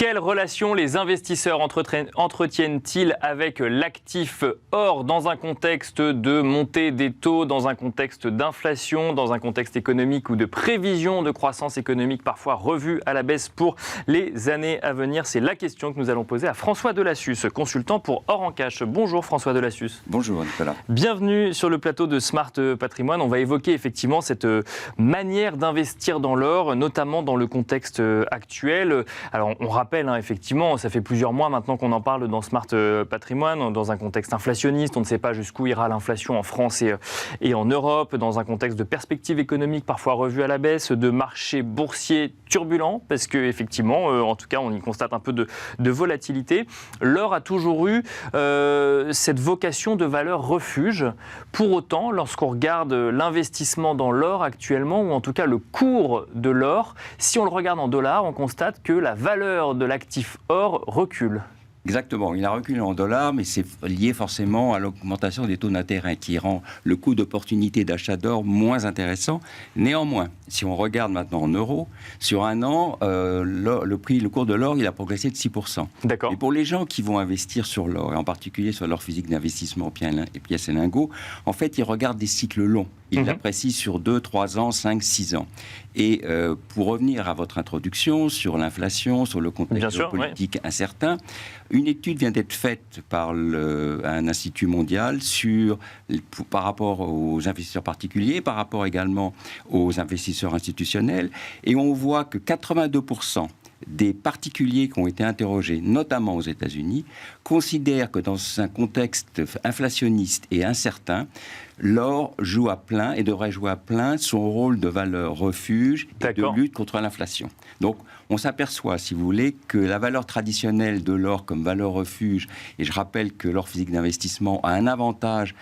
Quelle relation les investisseurs entretiennent-ils avec l'actif or dans un contexte de montée des taux, dans un contexte d'inflation, dans un contexte économique ou de prévision de croissance économique parfois revue à la baisse pour les années à venir? C'est la question que nous allons poser à François Delassus, consultant pour Or en Cash. Bonjour François Delassus. Bonjour Nicolas. Bienvenue sur le plateau de Smart Patrimoine. On va évoquer effectivement cette manière d'investir dans l'or, notamment dans le contexte actuel. Alors on rappelle, effectivement, ça fait plusieurs mois maintenant qu'on en parle dans Smart Patrimoine, dans un contexte inflationniste. On ne sait pas jusqu'où ira l'inflation en France et en Europe, dans un contexte de perspectives économiques parfois revues à la baisse, de marchés boursiers turbulents, parce qu'effectivement, en tout cas, on y constate un peu de volatilité. L'or a toujours eu cette vocation de valeur refuge. Pour autant, lorsqu'on regarde l'investissement dans l'or actuellement, ou en tout cas le cours de l'or, si on le regarde en dollars, on constate que la valeur de l'actif or recule. Exactement, il a reculé en dollars, mais c'est lié forcément à l'augmentation des taux d'intérêt qui rend le coût d'opportunité d'achat d'or moins intéressant. Néanmoins, si on regarde maintenant en euros, sur un an, le cours de l'or, il a progressé de 6%. D'accord. Et pour les gens qui vont investir sur l'or, et en particulier sur l'or physique d'investissement, pièces et lingots, en fait, ils regardent des cycles longs. Ils l'apprécient sur 2, 3 ans, 5, 6 ans. Et pour revenir à votre introduction sur l'inflation, sur le contexte géopolitique incertain, une étude vient d'être faite par un institut mondial par rapport aux investisseurs particuliers, par rapport également aux investisseurs institutionnels, et on voit que 82% des particuliers qui ont été interrogés, notamment aux États-Unis, considèrent que dans un contexte inflationniste et incertain, l'or joue à plein et devrait jouer à plein son rôle de valeur refuge et de lutte contre l'inflation. Donc, on s'aperçoit, si vous voulez, que la valeur traditionnelle de l'or comme valeur refuge, et je rappelle que l'or physique d'investissement a un avantage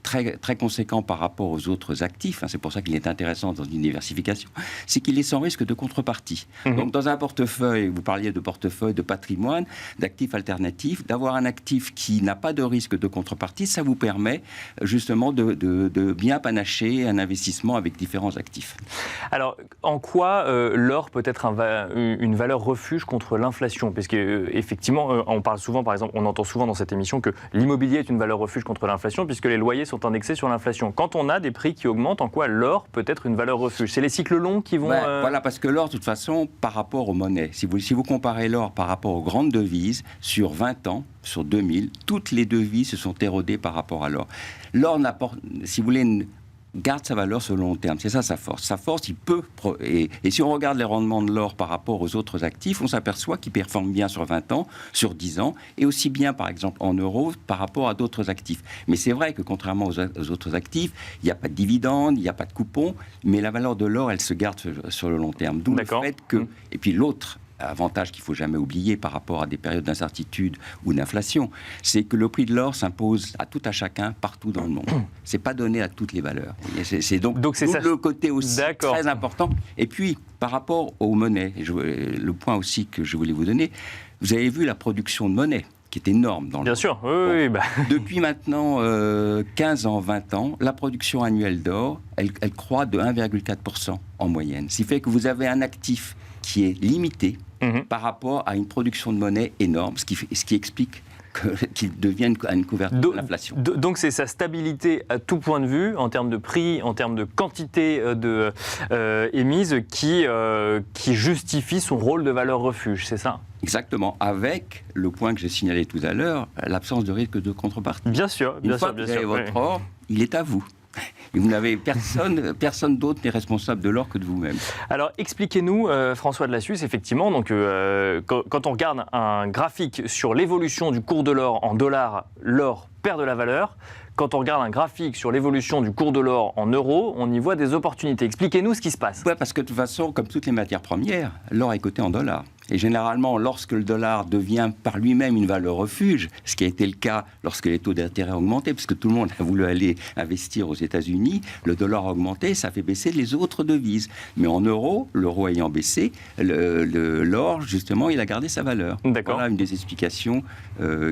très, très conséquent par rapport aux autres actifs, c'est pour ça qu'il est intéressant dans une diversification, c'est qu'il est sans risque de contrepartie. Donc dans un portefeuille, vous parliez de portefeuille, de patrimoine, d'actifs alternatifs, d'avoir un actif qui n'a pas de risque de contrepartie, ça vous permet justement de bien panacher un investissement avec différents actifs. Alors, en quoi l'or peut être une valeur refuge contre l'inflation? Parce qu'effectivement, on parle souvent, par exemple, on entend souvent dans cette émission que l'immobilier est une valeur refuge contre l'inflation, puisque les loyers sont indexés sur l'inflation. Quand on a des prix qui augmentent, en quoi l'or peut être une valeur refuge? C'est les cycles longs qui vont... Voilà, parce que l'or, de toute façon, par rapport aux monnaies, si vous comparez l'or par rapport aux grandes devises, sur 20 ans, sur 2000, toutes les devises se sont érodées par rapport à l'or. L'or n'apporte, si vous voulez, garde sa valeur sur le long terme. C'est ça sa force. Sa force, il peut... Et si on regarde les rendements de l'or par rapport aux autres actifs, on s'aperçoit qu'il performe bien sur 20 ans, sur 10 ans, et aussi bien, par exemple, en euros par rapport à d'autres actifs. Mais c'est vrai que, contrairement aux autres actifs, il n'y a pas de dividendes, il n'y a pas de coupons, mais la valeur de l'or, elle se garde sur le long terme. D'où le fait que... Et puis l'autre avantage qu'il ne faut jamais oublier par rapport à des périodes d'incertitude ou d'inflation, c'est que le prix de l'or s'impose à tout à chacun, partout dans le monde. Ce n'est pas donné à toutes les valeurs. C'est donc c'est le côté aussi très important. Et puis, par rapport aux monnaies, le point aussi que je voulais vous donner, vous avez vu la production de monnaie, qui est énorme dans le monde. Bien sûr, oui. Depuis maintenant 15 ans, 20 ans, la production annuelle d'or, elle croît de 1,4% en moyenne. Ce qui fait que vous avez un actif qui est limité par rapport à une production de monnaie énorme, ce qui explique qu'il devienne une couverture de l'inflation. Donc c'est sa stabilité à tout point de vue, en termes de prix, en termes de quantité émise, qui justifie son rôle de valeur refuge, c'est ça ? Exactement, avec le point que j'ai signalé tout à l'heure, l'absence de risque de contrepartie. Bien sûr. Une fois que vous avez votre or, il est à vous. Et vous n'avez personne d'autre n'est responsable de l'or que de vous-même. Alors expliquez-nous, François Delassus, effectivement, donc, quand on regarde un graphique sur l'évolution du cours de l'or en dollars, l'or perd de la valeur. Quand on regarde un graphique sur l'évolution du cours de l'or en euros, on y voit des opportunités. Expliquez-nous ce qui se passe. Oui, parce que de toute façon, comme toutes les matières premières, l'or est coté en dollars. Et généralement, lorsque le dollar devient par lui-même une valeur refuge, ce qui a été le cas lorsque les taux d'intérêt ont augmenté, puisque tout le monde a voulu aller investir aux États-Unis, le dollar a augmenté, ça fait baisser les autres devises. Mais en euros, l'euro ayant baissé, l'or, justement, il a gardé sa valeur. D'accord. Voilà une des explications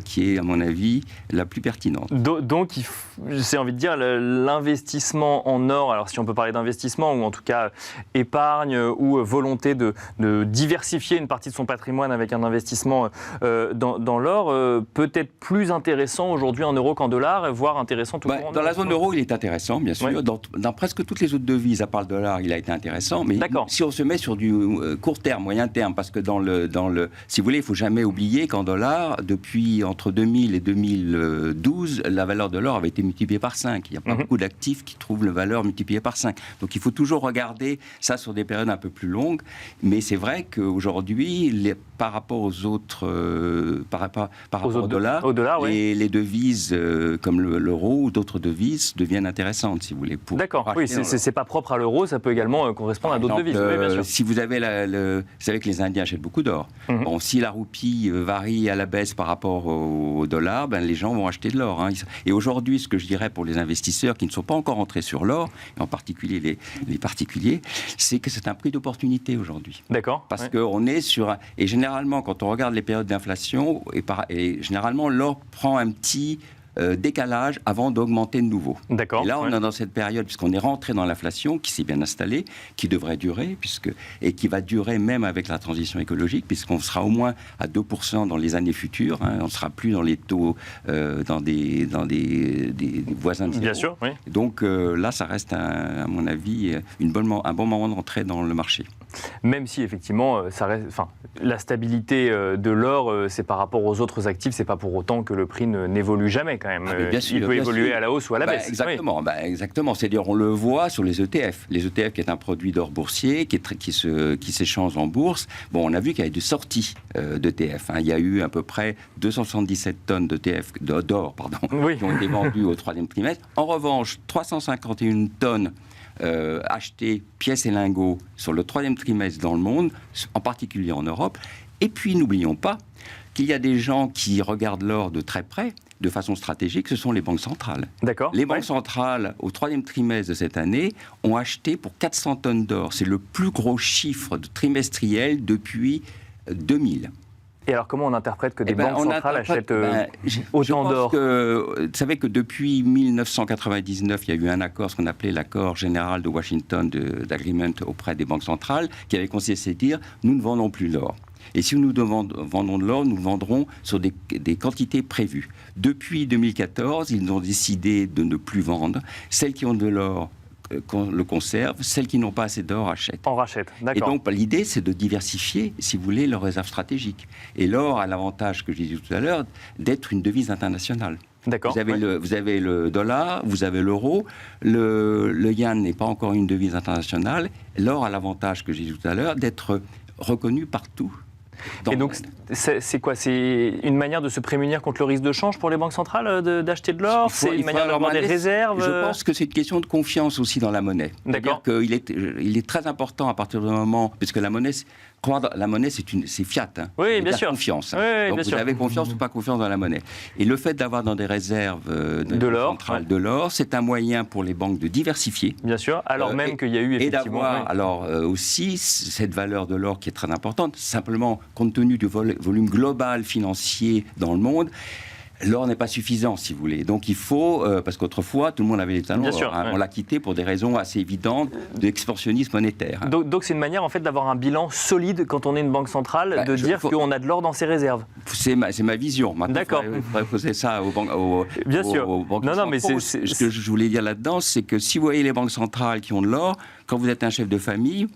qui est, à mon avis, la plus pertinente. Donc, j'ai envie de dire, l'investissement en or, alors si on peut parler d'investissement, ou en tout cas épargne, ou volonté de diversifier une partie partie de son patrimoine avec un investissement dans l'or, peut-être plus intéressant aujourd'hui en euros qu'en dollars, voire intéressant tout court en Dans la euros. zone euro, il est intéressant, bien sûr. Oui. Dans presque toutes les autres devises, à part le dollar, il a été intéressant. Mais si on se met sur du court terme, moyen terme, parce que si vous voulez, il ne faut jamais oublier qu'en dollars, depuis entre 2000 et 2012, la valeur de l'or avait été multipliée par 5. Il n'y a pas beaucoup d'actifs qui trouvent la valeur multipliée par 5. Donc il faut toujours regarder ça sur des périodes un peu plus longues. Mais c'est vrai qu'aujourd'hui, par rapport aux autres, par rapport au dollar, les devises comme l'euro ou d'autres devises deviennent intéressantes, si vous voulez. D'accord, oui, c'est pas propre à l'euro, ça peut également correspondre à d'autres devises. Oui, bien sûr. Si vous avez vous savez que les Indiens achètent beaucoup d'or. Bon, si la roupie varie à la baisse par rapport au dollar, les gens vont acheter de l'or. Hein. Et aujourd'hui, ce que je dirais pour les investisseurs qui ne sont pas encore entrés sur l'or, et en particulier les particuliers, c'est que c'est un prix d'opportunité aujourd'hui. D'accord. Parce qu'on est sur... Et généralement, quand on regarde les périodes d'inflation, et généralement, l'or prend un petit décalage avant d'augmenter de nouveau. D'accord. Et là, on est dans cette période, puisqu'on est rentré dans l'inflation, qui s'est bien installée, qui devrait durer, et qui va durer même avec la transition écologique, puisqu'on sera au moins à 2% dans les années futures. Hein, on ne sera plus dans les taux, dans des voisins de zéro. Bien sûr, oui. Donc là, ça reste, à mon avis, un bon moment d'entrée dans le marché. Même si, effectivement, ça reste, la stabilité de l'or, c'est par rapport aux autres actifs, c'est pas pour autant que le prix n'évolue jamais, quand même. Bien sûr, il peut évoluer à la hausse ou à la baisse. Exactement. Oui. Exactement. C'est-à-dire, on le voit sur les ETF. Les ETF, qui est un produit d'or boursier, qui s'échange en bourse. Bon, on a vu qu'il y a eu des sorties d'ETF. Hein. Il y a eu à peu près 277 tonnes d'or qui ont été vendues au troisième trimestre. En revanche, 351 tonnes achetés pièces et lingots sur le troisième trimestre dans le monde, en particulier en Europe. Et puis, n'oublions pas qu'il y a des gens qui regardent l'or de très près, de façon stratégique, ce sont les banques centrales. D'accord. Les banques centrales, au troisième trimestre de cette année, ont acheté pour 400 tonnes d'or. C'est le plus gros chiffre trimestriel depuis 2000. Et alors, comment on interprète que des banques centrales achètent autant d'or ? Vous savez que depuis 1999, il y a eu un accord, ce qu'on appelait l'accord général de Washington d'agreement auprès des banques centrales, qui avait consisté à dire « nous ne vendons plus l'or ». Et si nous vendons de l'or, nous le vendrons sur des quantités prévues. Depuis 2014, ils ont décidé de ne plus vendre. Celles qui ont de l'or le conserve, celles qui n'ont pas assez d'or achètent. En rachètent, d'accord. Et donc l'idée, c'est de diversifier, si vous voulez, leurs réserves stratégiques. Et l'or a l'avantage, que je disais tout à l'heure, d'être une devise internationale. D'accord. Vous avez le dollar, vous avez l'euro, le yen n'est pas encore une devise internationale. L'or a l'avantage, que j'ai dit tout à l'heure, d'être reconnu partout. Et donc, c'est quoi ? C'est une manière de se prémunir contre le risque de change pour les banques centrales d'acheter de l'or ? C'est une manière d'avoir des réserves ? Je pense que c'est une question de confiance aussi dans la monnaie. D'accord. C'est-à-dire qu'il est très important à partir du moment... Puisque la monnaie, c'est fiat. Hein. Oui, bien sûr. Confiance. Hein. Oui, donc bien vous sûr. avez confiance ou pas confiance dans la monnaie. Et le fait d'avoir dans des réserves de l'or, centrales de l'or, c'est un moyen pour les banques de diversifier. Bien sûr, alors même qu'il y a eu effectivement... Et d'avoir aussi cette valeur de l'or qui est très importante, simplement compte tenu du volume global financier dans le monde. L'or n'est pas suffisant, si vous voulez. Donc il faut, parce qu'autrefois, tout le monde avait les talons d'or. On l'a quitté pour des raisons assez évidentes d'expansionnisme monétaire. Hein. Donc c'est une manière, en fait, d'avoir un bilan solide quand on est une banque centrale, de dire qu'on a de l'or dans ses réserves. C'est ma vision. Maintenant, d'accord. Il faudrait poser ça aux banques Bien sûr. Non, mais ce que je voulais dire là-dedans, c'est que si vous voyez les banques centrales qui ont de l'or, quand vous êtes un chef de famille...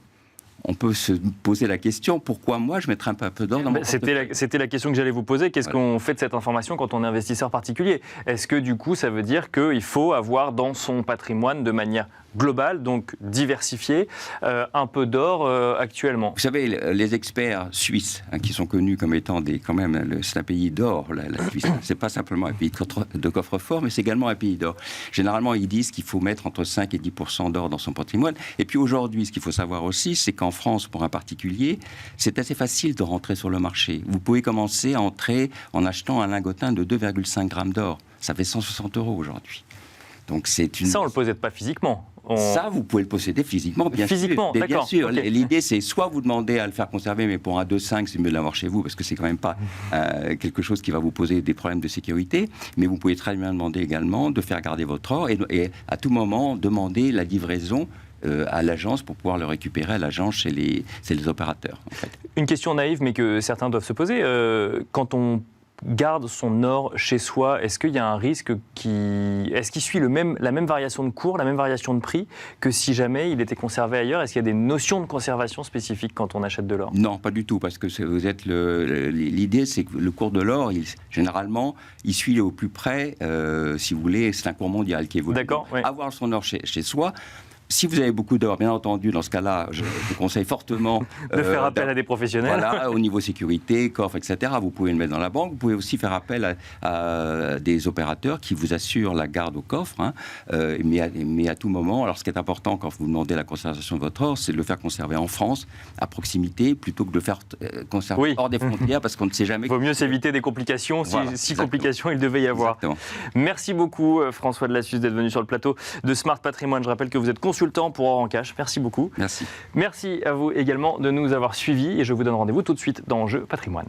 On peut se poser la question, pourquoi moi je mettrais un peu d'or dans mon portefeuille ? C'était la question que j'allais vous poser. Qu'est-ce qu'on fait de cette information quand on est investisseur particulier ? Est-ce que du coup, ça veut dire qu'il faut avoir dans son patrimoine de manière globale, donc diversifiée, un peu d'or actuellement ? Vous savez, les experts suisses, qui sont connus comme étant c'est un pays d'or, la Suisse. C'est pas simplement un pays de coffre-fort, mais c'est également un pays d'or. Généralement, ils disent qu'il faut mettre entre 5 et 10% d'or dans son patrimoine. Et puis aujourd'hui, ce qu'il faut savoir aussi, c'est qu'en France, pour un particulier, c'est assez facile de rentrer sur le marché. Vous pouvez commencer à entrer en achetant un lingotin de 2,5 grammes d'or. Ça fait 160 € aujourd'hui. Donc c'est Ça, on ne le possède pas physiquement. Ça, vous pouvez le posséder physiquement, bien sûr. Bien sûr. Okay. L'idée, c'est soit vous demandez à le faire conserver, mais pour un 2,5, c'est mieux de l'avoir chez vous, parce que c'est quand même pas quelque chose qui va vous poser des problèmes de sécurité. Mais vous pouvez très bien demander également de faire garder votre or et à tout moment demander la livraison à l'agence pour pouvoir le récupérer à l'agence chez les opérateurs. En fait. Une question naïve, mais que certains doivent se poser. Quand on garde son or chez soi, est-ce qu'il y a un risque est-ce qu'il suit la même variation de cours, la même variation de prix que si jamais il était conservé ailleurs? Est-ce qu'il y a des notions de conservation spécifiques quand on achète de l'or? Non, pas du tout, parce que l'idée, c'est que le cours de l'or, généralement, il suit au plus près, si vous voulez, c'est un cours mondial qui évolue. D'accord, oui. Avoir son or chez soi. Si vous avez beaucoup d'or, bien entendu, dans ce cas-là, je vous conseille fortement de faire appel à des professionnels. Voilà, au niveau sécurité, coffre, etc. Vous pouvez le mettre dans la banque. Vous pouvez aussi faire appel à des opérateurs qui vous assurent la garde au coffre. Hein, mais à tout moment, alors ce qui est important quand vous demandez la conservation de votre or, c'est de le faire conserver en France, à proximité, plutôt que de le faire conserver hors des frontières, parce qu'on ne sait jamais. Il vaut mieux s'éviter des complications, si complications il devait y avoir. Exactement. Merci beaucoup François de la Suze d'être venu sur le plateau de Smart Patrimoine. Je rappelle que vous êtes consultant pour Or en Cash. Merci beaucoup. Merci. Merci à vous également de nous avoir suivis et je vous donne rendez-vous tout de suite dans Enjeux Patrimoine.